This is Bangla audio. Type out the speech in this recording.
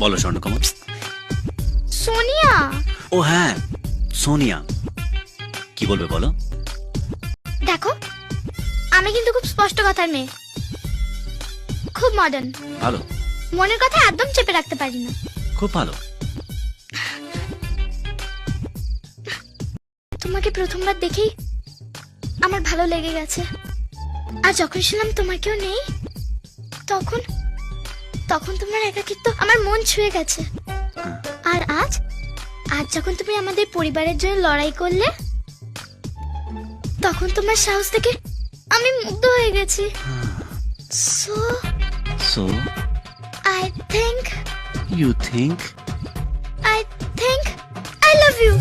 বলো স্বর্ণকমল। সোনিয়া। ও হ্যাঁ, সোনিয়া, কি বলবে বলো। দেখো, আমি কিন্তু খুব স্পষ্ট কথার মেয়ে, খুব মডার্ন, ভালো, মনের কথা একদম চেপে রাখতে পারি না। খুব ভালো। তোমাকে প্রথমবার দেখেই আমার ভালো লেগে গেছে, আর যখন শুনলাম তোমার কেউ নেই, তখন তখন তোমার একাকিত্ব আমার মন ছুঁয়ে গেছে। আর আজ আজ যখন তুমি আমাদের পরিবারের জন্য লড়াই করলে, তখন তোমার সাহস থেকে আমি মুগ্ধ হয়ে গেছি। So so I think you think I love you.